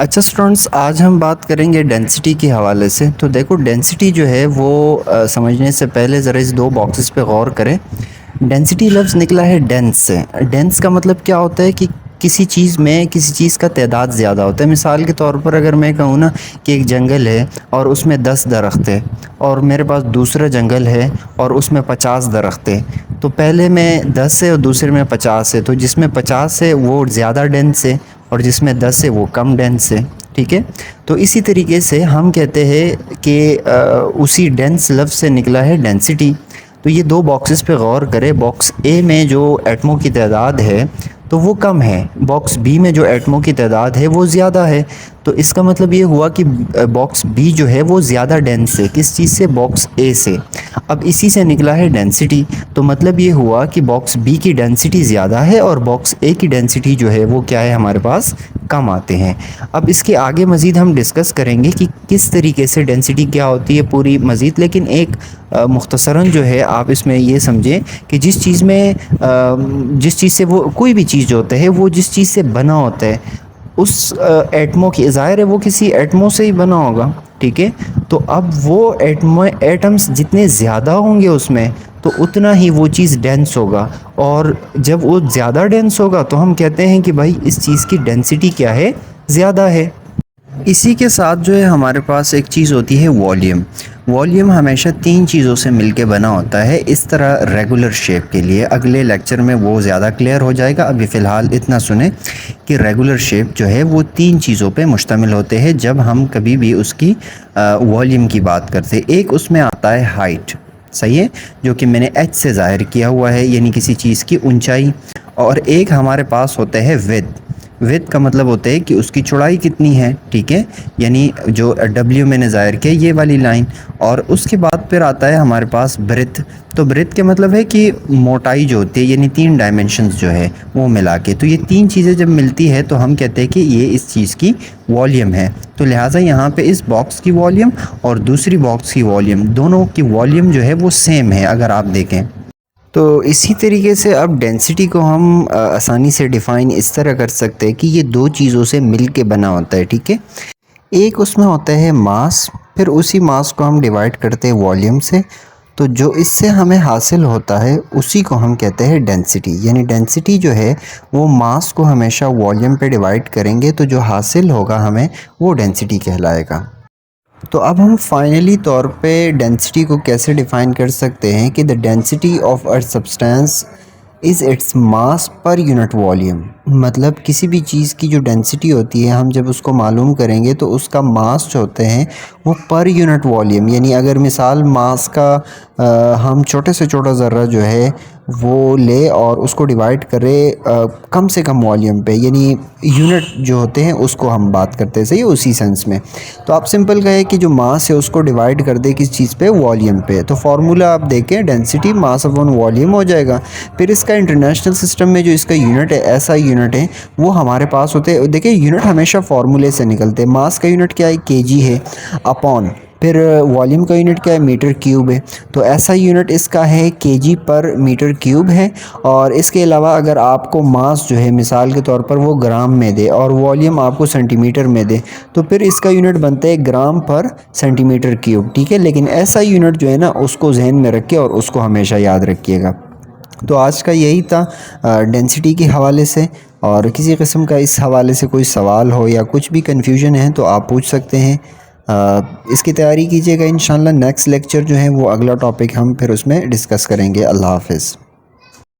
अच्छा स्टूडेंट्स, आज हम बात करेंगे डेंसिटी के हवाले से। तो देखो, डेंसिटी जो है वो समझने से पहले ज़रा इस दो बॉक्सेस पे गौर करें। डेंसिटी लफ्ज़ निकला है डेंस से। डेंस का मतलब क्या होता है कि किसी चीज़ में किसी चीज़ का तादाद ज़्यादा होता है। मिसाल के तौर पर अगर मैं कहूँ ना कि एक जंगल है और उसमें 10 दरख्त है, और मेरे पास दूसरा जंगल है और उसमें 50 दरख्त है, तो पहले में 10 है और दूसरे में 50 है, तो जिसमें 50 है वो ज़्यादा डेंस है और जिसमें 10 है वो कम डेंस है। ठीक है, तो इसी तरीके से हम कहते हैं कि उसी डेंस लफ्ज़ से निकला है डेंसिटी। तो ये दो बॉक्सेस पे गौर करें। बॉक्स ए में जो एटमों की तादाद है तो वो कम है, बॉक्स बी में जो एटमों की तादाद है वो ज़्यादा है। तो इसका मतलब ये हुआ कि बॉक्स बी जो है वो ज़्यादा डेंस है। किस चीज़ से? बॉक्स ए से। अब इसी से निकला है डेंसिटी। तो मतलब ये हुआ कि बॉक्स बी की डेंसिटी ज़्यादा है और बॉक्स ए की डेंसिटी जो है वो क्या है, हमारे पास कम आते हैं। अब इसके आगे मज़ीद हम डिस्कस करेंगे कि किस तरीके से डेंसिटी क्या होती है पूरी मज़ीद, लेकिन एक मुख्तसरन जो है आप इसमें ये समझें कि जिस चीज़ में जिस चीज़ से वो कोई भी चीज़ जो होता है वो जिस चीज़ से बना होता है उस एटमों की, ज़ाहिर है वो किसी एटमों से ही बना होगा। ठीक है, तो अब वो एटम्स जितने ज़्यादा होंगे उसमें तो उतना ही वो चीज़ डेंस होगा, और जब वो ज़्यादा डेंस होगा तो हम कहते हैं कि भाई इस चीज़ की डेंसिटी क्या है, ज़्यादा है। इसी के साथ जो है हमारे पास एक चीज़ होती है वॉल्यूम। वॉल्यूम हमेशा तीन चीज़ों से मिलके बना होता है, इस तरह रेगुलर शेप के लिए। अगले लेक्चर में वो ज़्यादा क्लियर हो जाएगा। अभी फ़िलहाल इतना सुने कि रेगुलर शेप जो है वो तीन चीज़ों पे मुश्तमिल होते हैं जब हम कभी भी उसकी वॉल्यूम की बात करते हैं। एक उसमें आता है हाइट, सही है, जो कि मैंने एच से ज़ाहिर किया हुआ है, यानी किसी चीज़ की ऊंचाई। और एक हमारे पास होता है विड्थ। विड्थ का मतलब होता है कि उसकी चौड़ाई कितनी है। ठीक है, यानी जो डब्ल्यू मैंने ज़ाहिर किया ये वाली लाइन। और उसके बाद फिर आता है हमारे पास ब्रेथ। तो ब्रेथ के मतलब है कि मोटाई जो होती है, यानी तीन डायमेंशंस जो है वो मिला के। तो ये तीन चीज़ें जब मिलती है तो हम कहते हैं कि ये इस चीज़ की वॉल्यूम है। तो लिहाजा यहाँ पे इस बॉक्स की वॉल्यूम और दूसरी बॉक्स की वॉल्यूम, दोनों की वॉल्यूम जो है वो सेम है अगर आप देखें। तो इसी तरीके से अब डेंसिटी को हम आसानी से डिफ़ाइन इस तरह कर सकते हैं कि ये दो चीज़ों से मिल के बना होता है। ठीक है, एक उसमें होता है मास, फिर उसी मास को हम डिवाइड करते हैं वॉल्यूम से। तो जो इससे हमें हासिल होता है उसी को हम कहते हैं डेंसिटी। यानी डेंसिटी जो है वो मास को हमेशा वॉल्यूम पे डिवाइड करेंगे तो जो हासिल होगा हमें वो डेंसिटी कहलाएगा। तो अब हम फाइनली तौर पे डेंसिटी को कैसे डिफ़ाइन कर सकते हैं कि the density of a substance is its mass per unit volume. मतलब किसी भी चीज़ की जो डेंसिटी होती है हम जब उसको मालूम करेंगे तो उसका मास जो होते हैं वो पर यूनिट वॉल्यूम, यानी अगर मिसाल मास का हम छोटे से छोटा ज़र्रा जो है वो ले और उसको डिवाइड करें कम से कम वॉल्यूम पे, यानी यूनिट जो होते हैं उसको हम बात करते हैं, सही है, उसी सेंस में। तो आप सिंपल कहें कि जो मास है उसको डिवाइड कर दे किस चीज़ पे, वॉल्यूम पे। तो फार्मूला आप देखें, डेंसिटी मास अपॉन वॉल्यूम हो जाएगा। फिर इसका इंटरनेशनल सिस्टम में जो इसका यूनिट है, ऐसा यूनिट है, वो हमारे पास होते हैं। देखिए यूनिट हमेशा फार्मूले से निकलते हैं। मास का यूनिट क्या है, केजी है, अपॉन फिर वॉल्यूम का यूनिट क्या है, मीटर क्यूब है। तो ऐसा यूनिट इसका है केजी पर मीटर क्यूब है। और इसके अलावा अगर आपको मास जो है मिसाल के तौर पर वो ग्राम में दे और वॉल्यूम आपको सेंटीमीटर में दे तो फिर इसका यूनिट बनता है ग्राम पर सेंटीमीटर क्यूब। ठीक है, लेकिन ऐसा यूनिट जो है ना उसको जहन में रखिए और उसको हमेशा याद रखिएगा। तो आज का यही था डेंसिटी के हवाले से। और किसी किस्म का इस हवाले से कोई सवाल हो या कुछ भी कन्फ्यूजन है तो आप पूछ सकते हैं। इसकी तैयारी कीजिएगा। इंशाल्लाह नेक्स्ट लेक्चर जो है वो अगला टॉपिक हम फिर उसमें डिस्कस करेंगे। अल्लाह हाफ़िज़।